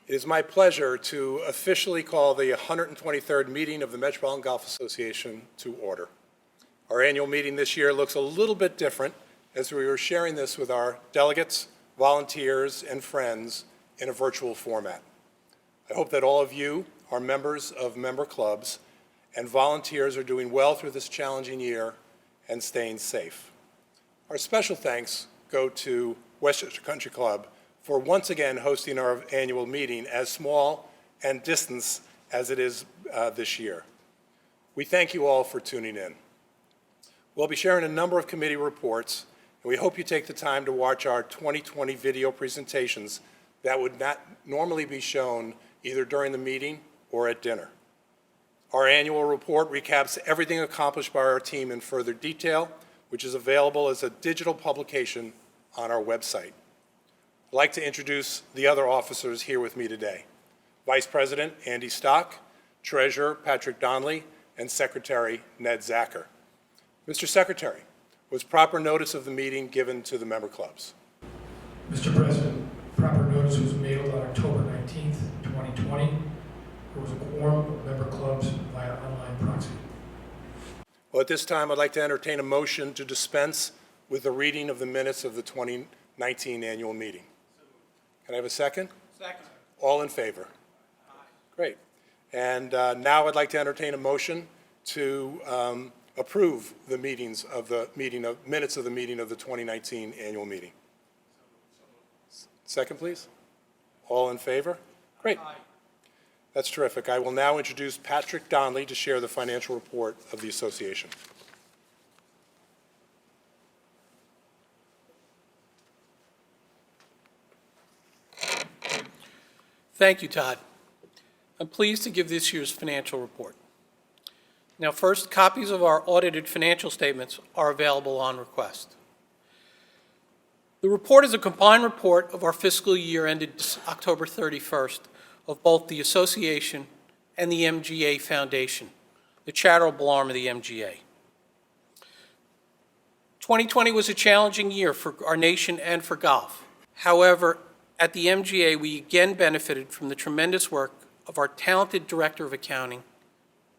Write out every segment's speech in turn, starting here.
It is my pleasure to officially call the 123rd meeting of the Metropolitan Golf Association to order. Our annual meeting this year looks a little bit different as we are sharing this with our delegates, volunteers, and friends in a virtual format. I hope that all of you are members of member clubs and volunteers are doing well through this challenging year and staying safe. Our special thanks go to Westchester Country Club for once again hosting our annual meeting as small and distant as it is this year. We thank you all for tuning in. We'll be sharing a number of committee reports, and we hope you take the time to watch our 2020 video presentations that would not normally be shown either during the meeting or at dinner. Our annual report recaps everything accomplished by our team in further detail, which is available as a digital publication on our website. I'd like to introduce the other officers here with me today. Vice President Andy Stock, Treasurer Patrick Donnelly, and Secretary Ned Zacher. Mr. Secretary, was proper notice of the meeting given to the member clubs? Mr. President, proper notice was mailed on October 19th, 2020. There was a quorum of member clubs via online proxy. Well, at this time, I'd like to entertain a motion to dispense with the reading of the minutes of the 2019 annual meeting. Can I have a second? Second. All in favor? Aye. Great. And now I'd like to entertain a motion to approve the minutes of the meeting of the 2019 annual meeting. Second, please. All in favor? Great. Aye. That's terrific. I will now introduce Patrick Donnelly to share the financial report of the association. Thank you, Todd. I'm pleased to give this year's financial report. Now, first, copies of our audited financial statements are available on request. The report is a combined report of our fiscal year ended October 31st of both the association and the MGA Foundation, the charitable arm of the MGA. 2020 was a challenging year for our nation and for golf. However, at the MGA, we again benefited from the tremendous work of our talented Director of Accounting,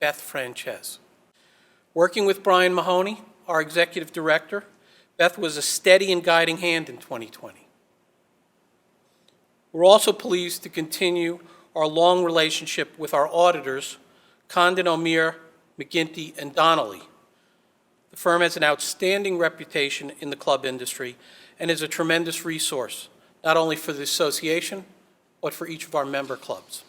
Beth Frances. Working with Brian Mahoney, our Executive Director, Beth was a steady and guiding hand in 2020. We're also pleased to continue our long relationship with our auditors, Condon O'Meara, McGinty, and Donnelly. The firm has an outstanding reputation in the club industry and is a tremendous resource, not only for the association, but for each of our member clubs.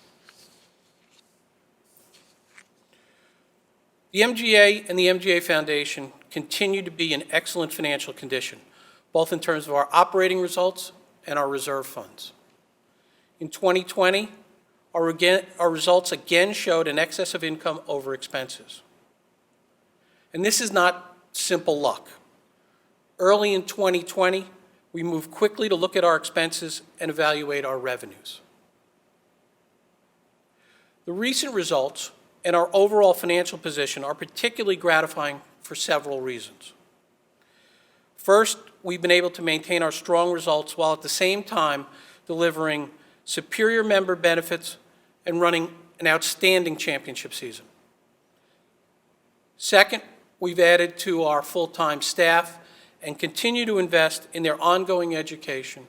The MGA and the MGA Foundation continue to be in excellent financial condition, both in terms of our operating results and our reserve funds. In 2020, our results again showed an excess of income over expenses. And this is not simple luck. Early in 2020, we moved quickly to look at our expenses and evaluate our revenues. The recent results and our overall financial position are particularly gratifying for several reasons. First, we've been able to maintain our strong results while at the same time delivering superior member benefits and running an outstanding championship season. Second, we've added to our full-time staff and continue to invest in their ongoing education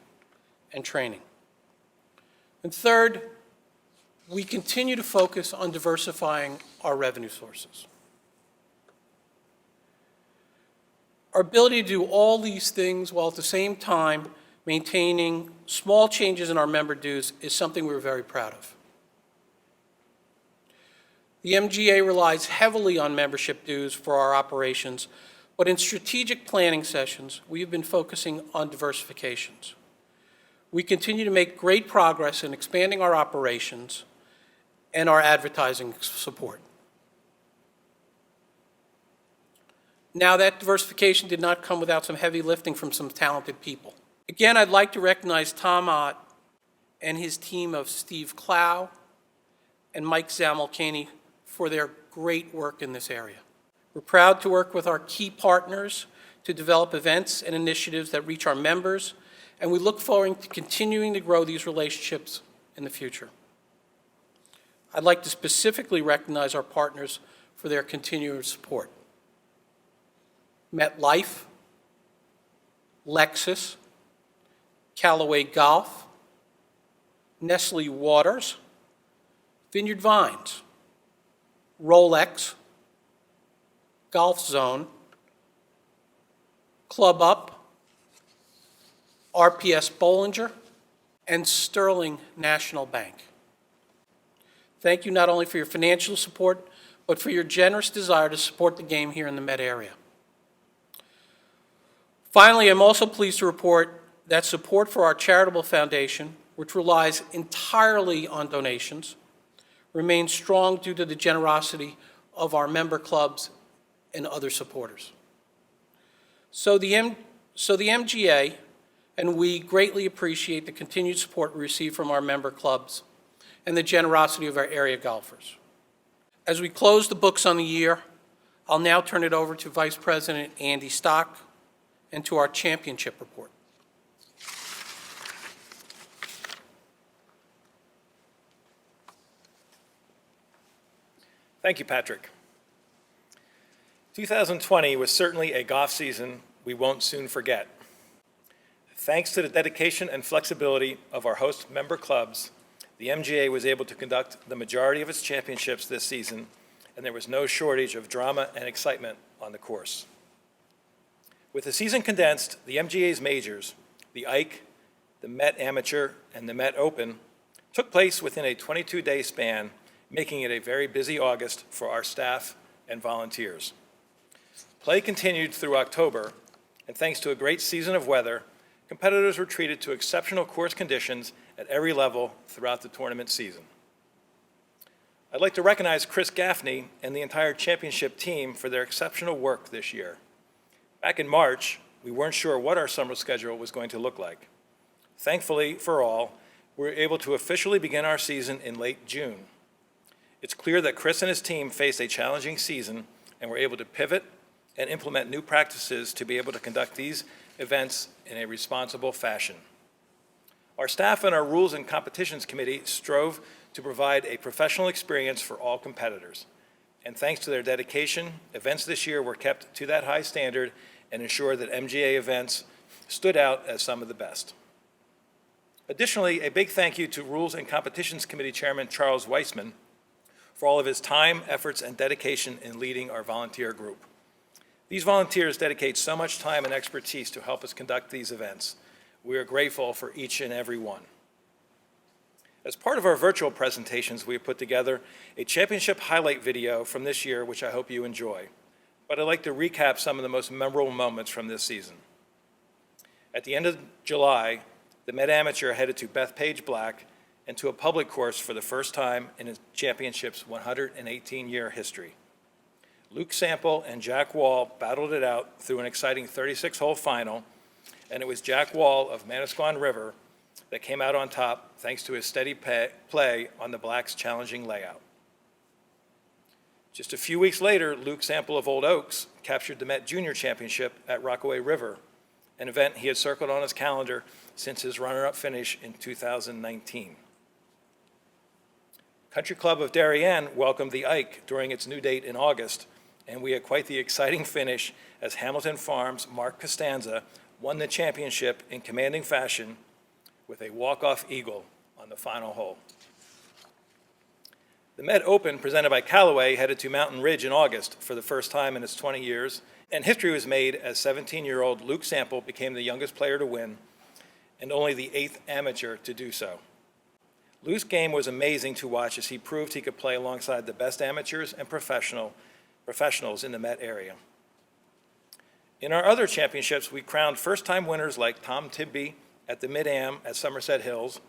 and training. And third, we continue to focus on diversifying our revenue sources. Our ability to do all these things while at the same time maintaining small changes in our member dues is something we're very proud of. The MGA relies heavily on membership dues for our operations, but in strategic planning sessions, we have been focusing on diversifications. We continue to make great progress in expanding our operations and our advertising support. Now, that diversification did not come without some heavy lifting from some talented people. Again, I'd like to recognize Tom Ott and his team of Steve Clow and Mike Zamolkany for their great work in this area. We're proud to work with our key partners to develop events and initiatives that reach our members, and we look forward to continuing to grow these relationships in the future. I'd like to specifically recognize our partners for their continued support. MetLife, Lexus, Callaway Golf, Nestle Waters, Vineyard Vines, Rolex, Golf Zone, Club Up, RPS Bollinger, and Sterling National Bank. Thank you not only for your financial support, but for your generous desire to support the game here in the Met area. Finally, I'm also pleased to report that support for our charitable foundation, which relies entirely on donations, remains strong due to the generosity of our member clubs and other supporters. So the MGA and we greatly appreciate the continued support we receive from our member clubs and the generosity of our area golfers. As we close the books on the year, I'll now turn it over to Vice President Andy Stock and to our championship report. Thank you, Patrick. 2020 was certainly a golf season we won't soon forget. Thanks to the dedication and flexibility of our host member clubs, the MGA was able to conduct the majority of its championships this season, and there was no shortage of drama and excitement on the course. With the season condensed, the MGA's majors, the Ike, the Met Amateur, and the Met Open, took place within a 22-day span, making it a very busy August for our staff and volunteers. Play continued through October, and thanks to a great season of weather, competitors were treated to exceptional course conditions at every level throughout the tournament season. I'd like to recognize Chris Gaffney and the entire championship team for their exceptional work this year. Back in March, we weren't sure what our summer schedule was going to look like. Thankfully for all, we were able to officially begin our season in late June. It's clear that Chris and his team faced a challenging season and were able to pivot and implement new practices to be able to conduct these events in a responsible fashion. Our staff and our Rules and Competitions Committee strove to provide a professional experience for all competitors. And thanks to their dedication, events this year were kept to that high standard and ensured that MGA events stood out as some of the best. Additionally, a big thank you to Rules and Competitions Committee Chairman Charles Weissman for all of his time, efforts, and dedication in leading our volunteer group. These volunteers dedicate so much time and expertise to help us conduct these events. We are grateful for each and every one. As part of our virtual presentations, we have put together a championship highlight video from this year, which I hope you enjoy. But I'd like to recap some of the most memorable moments from this season. At the end of July, the Met Amateur headed to Bethpage Black and to a public course for the first time in its championship's 118-year history. Luke Sample and Jack Wall battled it out through an exciting 36-hole final, and it was Jack Wall of Manasquan River that came out on top thanks to his steady play on the Blacks' challenging layout. Just a few weeks later, Luke Sample of Old Oaks captured the Met Junior Championship at Rockaway River, an event he had circled on his calendar since his runner-up finish in 2019. Country Club of Darien welcomed the Ike during its new date in August, and we had quite the exciting finish as Hamilton Farms' Mark Costanza won the championship in commanding fashion with a walk-off eagle on the final hole. The Met Open, presented by Callaway, headed to Mountain Ridge in August for the first time in its 20 years, and history was made as 17-year-old Luke Sample became the youngest player to win and only the 8th amateur to do so. Luke's game was amazing to watch as he proved he could play alongside the best amateurs and professionals in the Met area. In our other championships, we crowned first-time winners like Tom Tibby at the Mid-Am at Somerset Hills,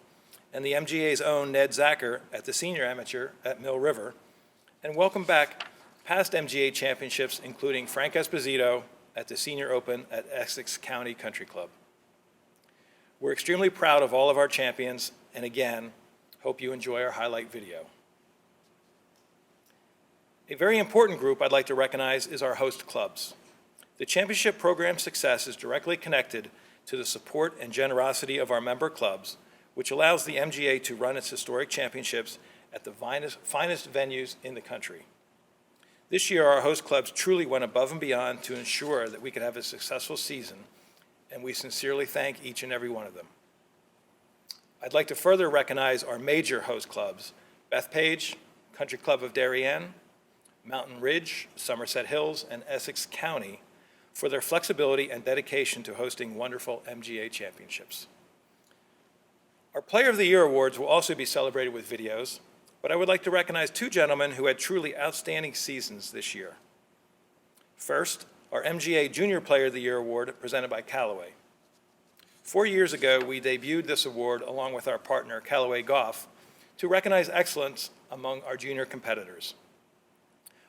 and the MGA's own Ned Zacher at the Senior Amateur at Mill River, and welcome back past MGA championships, including Frank Esposito at the Senior Open at Essex County Country Club. We're extremely proud of all of our champions, and again, hope you enjoy our highlight video. A very important group I'd like to recognize is our host clubs. The championship program's success is directly connected to the support and generosity of our member clubs, which allows the MGA to run its historic championships at the finest venues in the country. This year, our host clubs truly went above and beyond to ensure that we could have a successful season, and we sincerely thank each and every one of them. I'd like to further recognize our major host clubs, Bethpage, Country Club of Darien, Mountain Ridge, Somerset Hills, and Essex County, for their flexibility and dedication to hosting wonderful MGA championships. Our Player of the Year awards will also be celebrated with videos, but I would like to recognize two gentlemen who had truly outstanding seasons this year. First, our MGA Junior Player of the Year award presented by Callaway. 4 years ago, we debuted this award along with our partner, Callaway Golf, to recognize excellence among our junior competitors.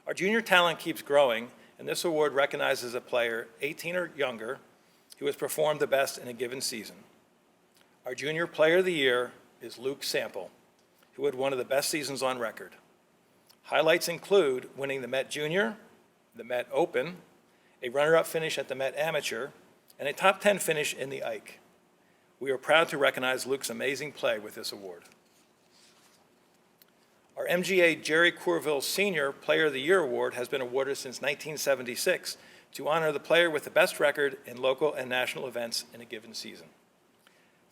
Our junior talent keeps growing, and this award recognizes a player 18 or younger who has performed the best in a given season. Our Junior Player of the Year is Luke Sample, who had one of the best seasons on record. Highlights include winning the Met Junior, the Met Open, a runner-up finish at the Met Amateur, and a top 10 finish in the Ike. We are proud to recognize Luke's amazing play with this award. Our MGA Jerry Courville Senior Player of the Year Award has been awarded since 1976 to honor the player with the best record in local and national events in a given season.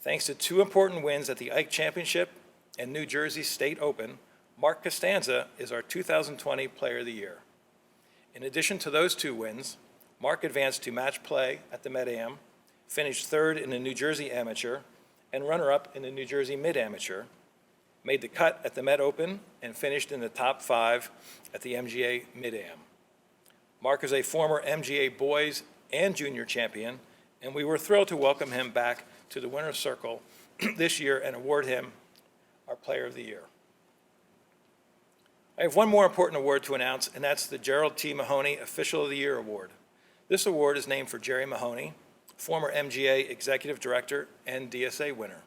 Thanks to two important wins at the Ike Championship and New Jersey State Open, Mark Costanza is our 2020 Player of the Year. In addition to those two wins, Mark advanced to match play at the Met-Am, finished third in the New Jersey Amateur, and runner-up in the New Jersey Mid-Amateur, made the cut at the Met Open, and finished in the top 5 at the MGA Mid-Am. Mark is a former MGA Boys and Junior champion, and we were thrilled to welcome him back to the winner's circle this year and award him our Player of the Year. I have one more important award to announce, and that's the Gerald T. Mahoney Official of the Year Award. This award is named for Jerry Mahoney, former MGA Executive Director and DSA winner.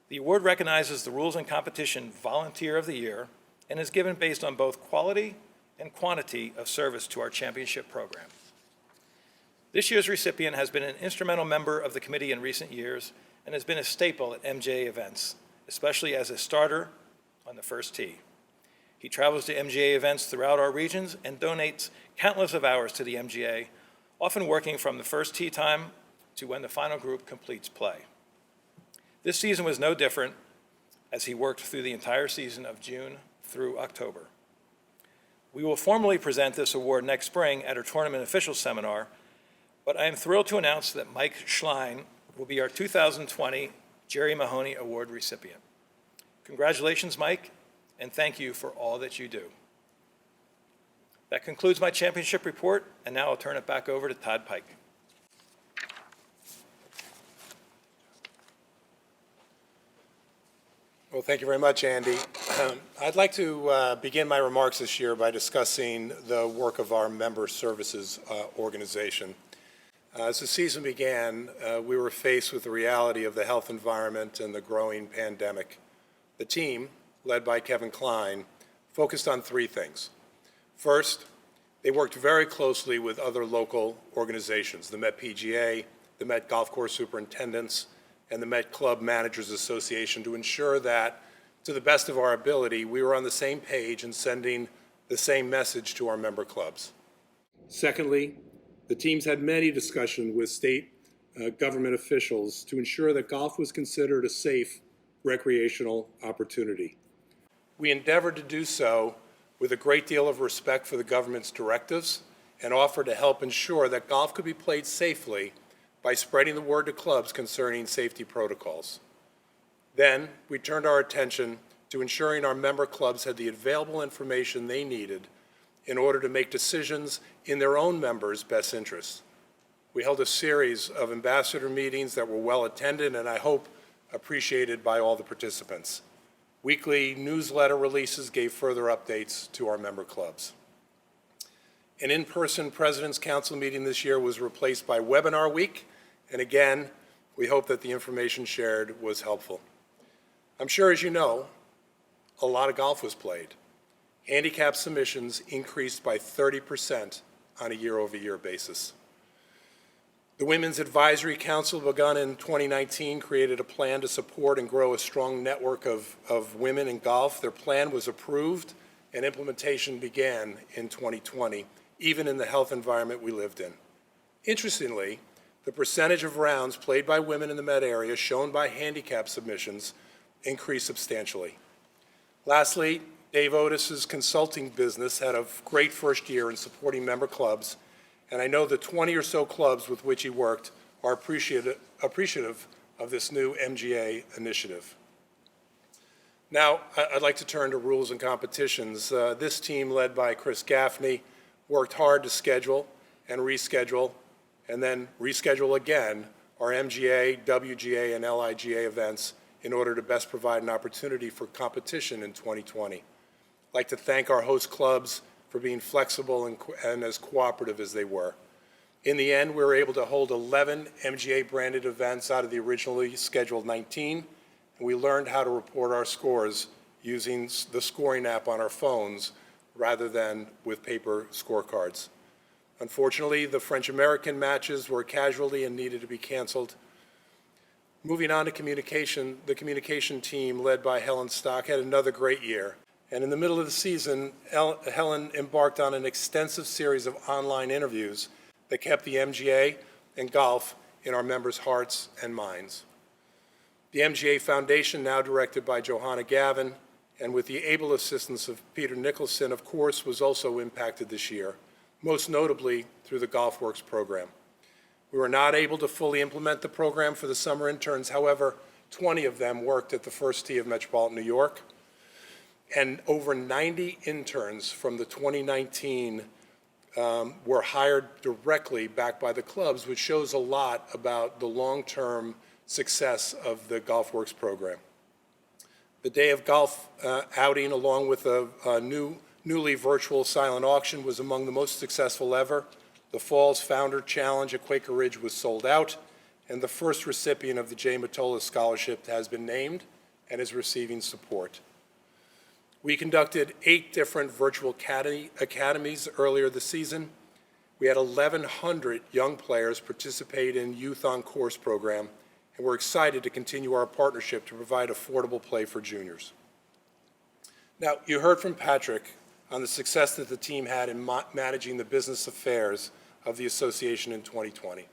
The award recognizes the Rules and Competition Volunteer of the Year and is given based on both quality and quantity of service to our championship program. This year's recipient has been an instrumental member of the committee in recent years and has been a staple at MGA events, especially as a starter on the first tee. He travels to MGA events throughout our regions and donates countless of hours to the MGA, often working from the first tee time to when the final group completes play. This season was no different, as he worked through the entire season of June through October. We will formally present this award next spring at our tournament officials seminar, but I am thrilled to announce that Mike Schlein will be our 2020 Jerry Mahoney Award recipient. Congratulations, Mike, and thank you for all that you do. That concludes my championship report, and now I'll turn it back over to Todd Pike. Well, thank you very much, Andy. I'd like to begin my remarks this year by discussing the work of our member services organization. As the season began, we were faced with the reality of the health environment and the growing pandemic. The team, led by Kevin Klein, focused on three things. First, they worked very closely with other local organizations, the Met PGA, the Met Golf Course Superintendents, and the Met Club Managers Association to ensure that, to the best of our ability, we were on the same page and sending the same message to our member clubs. Secondly, the teams had many discussions with state government officials to ensure that golf was considered a safe recreational opportunity. We endeavored to do so with a great deal of respect for the government's directives and offered to help ensure that golf could be played safely by spreading the word to clubs concerning safety protocols. Then, we turned our attention to ensuring our member clubs had the available information they needed in order to make decisions in their own members' best interests. We held a series of ambassador meetings that were well attended and I hope appreciated by all the participants. Weekly newsletter releases gave further updates to our member clubs. An in-person President's Council meeting this year was replaced by Webinar Week, and again, we hope that the information shared was helpful. I'm sure, as you know, a lot of golf was played. Handicap submissions increased by 30% on a year-over-year basis. The Women's Advisory Council, begun in 2019, created a plan to support and grow a strong network of women in golf. Their plan was approved and implementation began in 2020, even in the health environment we lived in. Interestingly, the percentage of rounds played by women in the Met area shown by handicap submissions increased substantially. Lastly, Dave Otis's consulting business had a great first year in supporting member clubs, and I know the 20 or so clubs with which he worked are appreciative of this new MGA initiative. Now, I'd like to turn to rules and competitions. This team, led by Chris Gaffney, worked hard to schedule and reschedule, and then reschedule again our MGA, WGA, and LIGA events in order to best provide an opportunity for competition in 2020. I'd like to thank our host clubs for being flexible and as cooperative as they were. In the end, we were able to hold 11 MGA-branded events out of the originally scheduled 19, and we learned how to report our scores using the scoring app on our phones rather than with paper scorecards. Unfortunately, the French-American matches were a casualty and needed to be canceled. Moving on to communication, the communication team, led by Helen Stock, had another great year. And in the middle of the season, Helen embarked on an extensive series of online interviews that kept the MGA and golf in our members' hearts and minds. The MGA Foundation, now directed by Johanna Gavin, and with the able assistance of Peter Nicholson, of course, was also impacted this year, most notably through the GolfWorks program. We were not able to fully implement the program for the summer interns. However, 20 of them worked at the first tee of Metropolitan New York, and over 90 interns from the 2019 were hired directly back by the clubs, which shows a lot about the long-term success of the GolfWorks program. The Day of Golf outing, along with a newly virtual silent auction, was among the most successful ever. The Falls Founder Challenge at Quaker Ridge was sold out, and the first recipient of the J. Mottola Scholarship has been named and is receiving support. We conducted 8 different virtual academies earlier this season. We had 1,100 young players participate in Youth on Course program, and we're excited to continue our partnership to provide affordable play for juniors. Now, you heard from Patrick on the success that the team had in managing the business affairs of the association in 2020.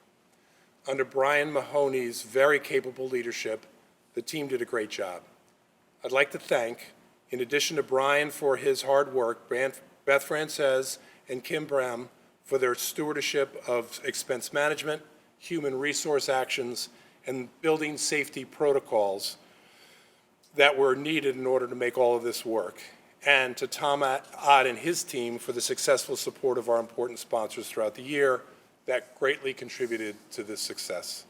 Under Brian Mahoney's very capable leadership, the team did a great job. I'd like to thank, in addition to Brian for his hard work, Beth Frances and Kim Brem for their stewardship of expense management, human resource actions, and building safety protocols that were needed in order to make all of this work. And to Tom Ott and his team for the successful support of our important sponsors throughout the year that greatly contributed to this success.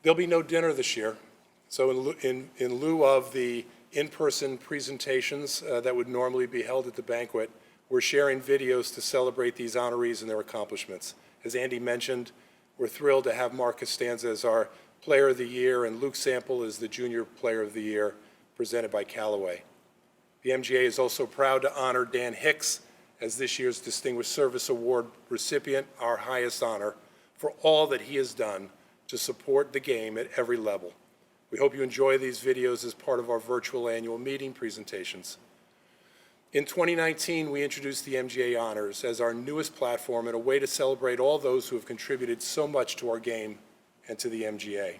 There'll be no dinner this year, so in lieu of the in-person presentations that would normally be held at the banquet, we're sharing videos to celebrate these honorees and their accomplishments. As Andy mentioned, we're thrilled to have Mark Costanza as our Player of the Year and Luke Sample as the Junior Player of the Year, presented by Callaway. The MGA is also proud to honor Dan Hicks as this year's Distinguished Service Award recipient, our highest honor, for all that he has done to support the game at every level. We hope you enjoy these videos as part of our virtual annual meeting presentations. In 2019, we introduced the MGA Honors as our newest platform and a way to celebrate all those who have contributed so much to our game and to the MGA.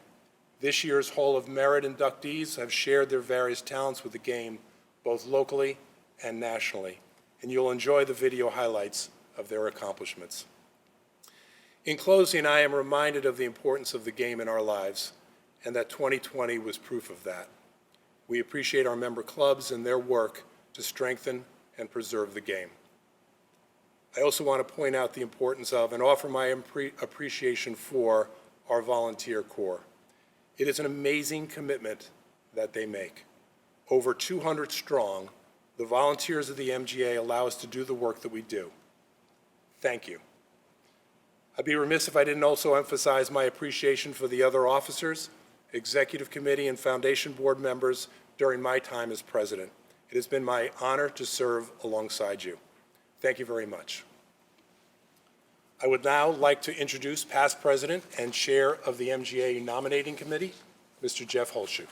This year's Hall of Merit inductees have shared their various talents with the game, both locally and nationally, and you'll enjoy the video highlights of their accomplishments. In closing, I am reminded of the importance of the game in our lives, and that 2020 was proof of that. We appreciate our member clubs and their work to strengthen and preserve the game. I also want to point out the importance of and offer my appreciation for our volunteer corps. It is an amazing commitment that they make. Over 200 strong, the volunteers of the MGA allow us to do the work that we do. Thank you. I'd be remiss if I didn't also emphasize my appreciation for the other officers, executive committee, and foundation board members during my time as president. It has been my honor to serve alongside you. Thank you very much. I would now like to introduce past president and chair of the MGA Nominating Committee, Mr. Jeff Holshoe.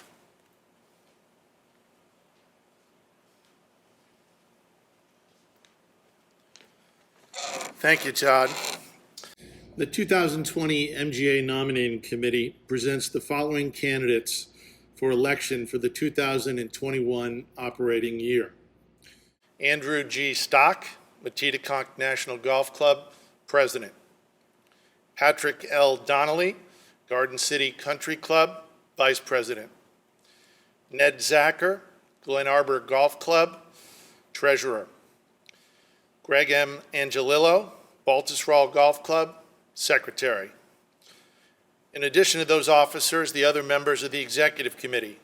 Thank you, Todd. The 2020 MGA Nominating Committee presents the following candidates for election for the 2021 operating year. Andrew G. Stock, Matitaconk National Golf Club, President. Patrick L. Donnelly, Garden City Country Club, Vice President. Ned Zacher, Glen Arbor Golf Club, Treasurer. Greg M. Angelillo, Baltusrol Golf Club, Secretary. In addition to those officers, the other members of the Executive Committee: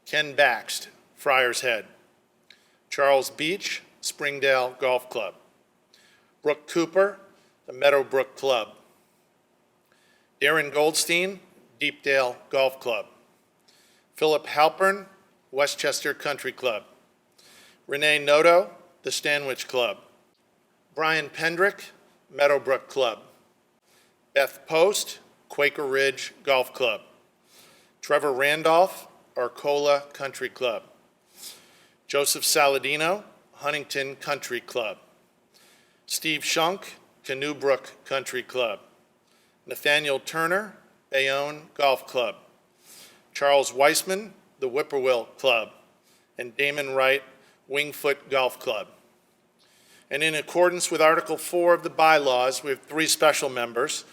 Ken Baxt, Friars Head. Charles Beach, Springdale Golf Club. Brooke Cooper, the Meadowbrook Club. Darren Goldstein, Deepdale Golf Club. Philip Halpern, Westchester Country Club. Renee Noto, the Stanwich Club. Brian Pendrick, Meadowbrook Club. Beth Post, Quaker Ridge Golf Club. Trevor Randolph, Arcola Country Club. Joseph Saladino, Huntington Country Club. Steve Shunk, Canoe Brook Country Club. Nathaniel Turner, Bayonne Golf Club. Charles Weissman, the Whippoorwill Club. And Damon Wright, Wingfoot Golf Club. And in accordance with Article 4 of the bylaws, we have 3 special members: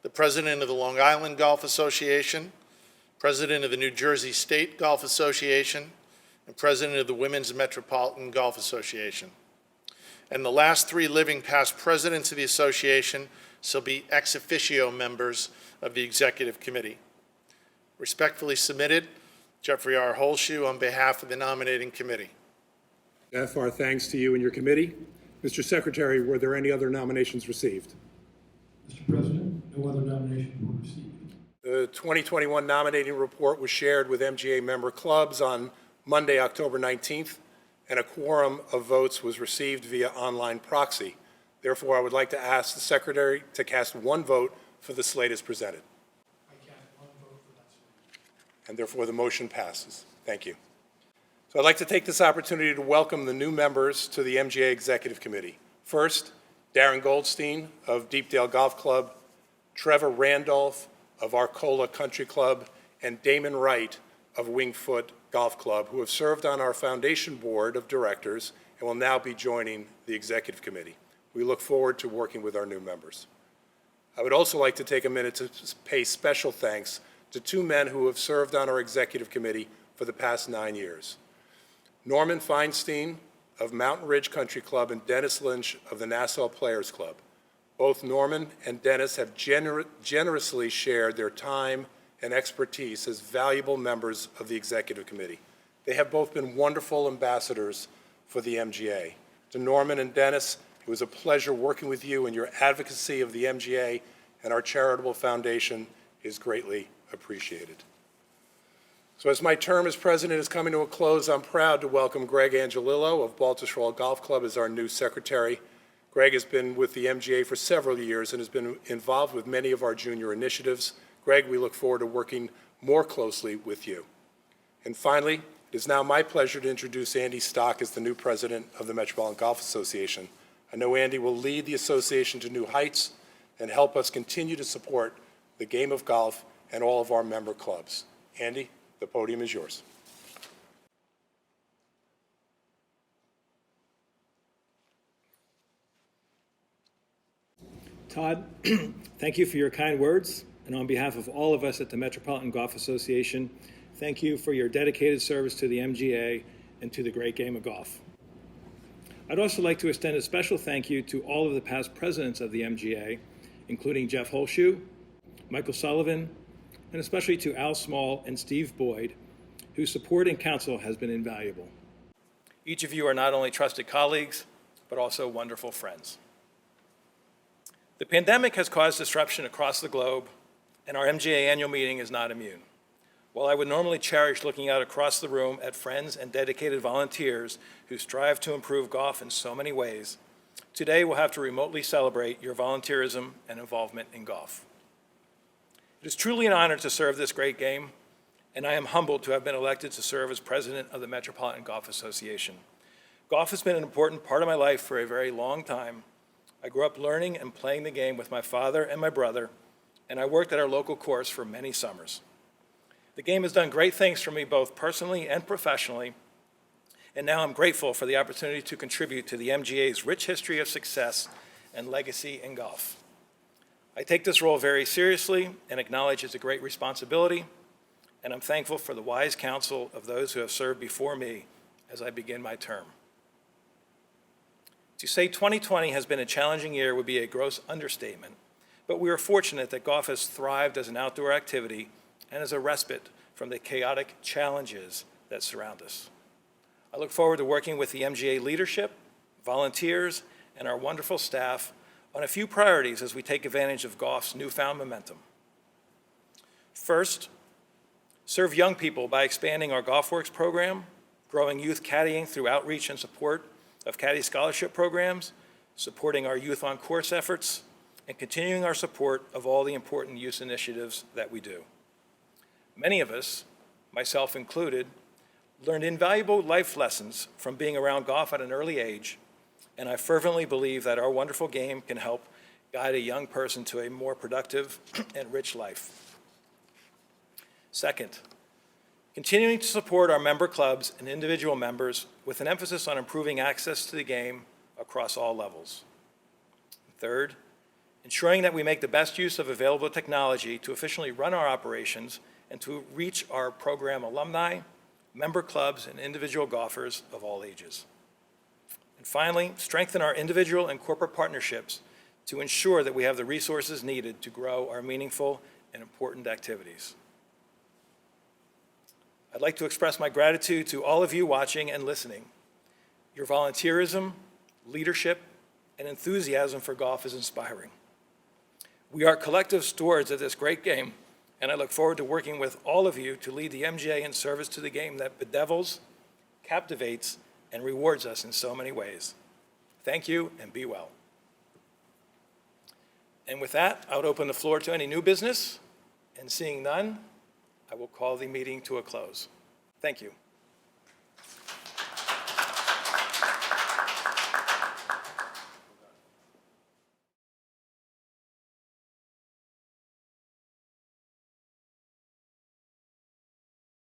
the President of the Long Island Golf Association, President of the New Jersey State Golf Association, and President of the Women's Metropolitan Golf Association. And the last 3 living past presidents of the association shall be ex officio members of the Executive Committee. Respectfully submitted, Jeffrey R. Holshoe on behalf of the Nominating Committee. Jeff, our thanks to you and your committee. Mr. Secretary, were there any other nominations received? Mr. President, no other nominations were received. The 2021 nominating report was shared with MGA member clubs on Monday, October 19th, and a quorum of votes was received via online proxy. Therefore, I would like to ask the Secretary to cast 1 vote for the slate as presented. I cast 1 vote for that slate. And therefore, the motion passes. Thank you. So I'd like to take this opportunity to welcome the new members to the MGA Executive Committee. First, Darren Goldstein of Deepdale Golf Club, Trevor Randolph of Arcola Country Club, and Damon Wright of Wingfoot Golf Club, who have served on our foundation board of directors and will now be joining the Executive Committee. We look forward to working with our new members. I would also like to take a minute to pay special thanks to 2 men who have served on our Executive Committee for the past 9 years. Norman Feinstein of Mountain Ridge Country Club and Dennis Lynch of the Nassau Players Club. Both Norman and Dennis have generously shared their time and expertise as valuable members of the Executive Committee. They have both been wonderful ambassadors for the MGA. To Norman and Dennis, it was a pleasure working with you, and your advocacy of the MGA and our charitable foundation is greatly appreciated. So as my term as president is coming to a close, I'm proud to welcome Greg Angelillo of Baltusrol Golf Club as our new secretary. Greg has been with the MGA for several years and has been involved with many of our junior initiatives. Greg, we look forward to working more closely with you. And finally, it is now my pleasure to introduce Andy Stock as the new president of the Metropolitan Golf Association. I know Andy will lead the association to new heights and help us continue to support the game of golf and all of our member clubs. Andy, the podium is yours. Todd, thank you for your kind words, and on behalf of all of us at the Metropolitan Golf Association, thank you for your dedicated service to the MGA and to the great game of golf. I'd also like to extend a special thank you to all of the past presidents of the MGA, including Jeff Holshoe, Michael Sullivan, and especially to Al Small and Steve Boyd, whose support and counsel has been invaluable. Each of you are not only trusted colleagues, but also wonderful friends. The pandemic has caused disruption across the globe, and our MGA annual meeting is not immune. While I would normally cherish looking out across the room at friends and dedicated volunteers who strive to improve golf in so many ways, today we'll have to remotely celebrate your volunteerism and involvement in golf. It is truly an honor to serve this great game, and I am humbled to have been elected to serve as president of the Metropolitan Golf Association. Golf has been an important part of my life for a very long time. I grew up learning and playing the game with my father and my brother, and I worked at our local course for many summers. The game has done great things for me both personally and professionally, and now I'm grateful for the opportunity to contribute to the MGA's rich history of success and legacy in golf. I take this role very seriously and acknowledge it's a great responsibility, and I'm thankful for the wise counsel of those who have served before me as I begin my term. To say 2020 has been a challenging year would be a gross understatement, but we are fortunate that golf has thrived as an outdoor activity and as a respite from the chaotic challenges that surround us. I look forward to working with the MGA leadership, volunteers, and our wonderful staff on a few priorities as we take advantage of golf's newfound momentum. First, serve young people by expanding our GolfWorks program, growing youth caddying through outreach and support of caddy scholarship programs, supporting our youth on course efforts, and continuing our support of all the important youth initiatives that we do. Many of us, myself included, learned invaluable life lessons from being around golf at an early age, and I fervently believe that our wonderful game can help guide a young person to a more productive and rich life. Second, continuing to support our member clubs and individual members with an emphasis on improving access to the game across all levels. Third, ensuring that we make the best use of available technology to efficiently run our operations and to reach our program alumni, member clubs, and individual golfers of all ages. And finally, strengthen our individual and corporate partnerships to ensure that we have the resources needed to grow our meaningful and important activities. I'd like to express my gratitude to all of you watching and listening. Your volunteerism, leadership, and enthusiasm for golf is inspiring. We are collective stewards of this great game, and I look forward to working with all of you to lead the MGA in service to the game that bedevils, captivates, and rewards us in so many ways. Thank you, and be well. And with that, I would open the floor to any new business, and seeing none, I will call the meeting to a close. Thank you.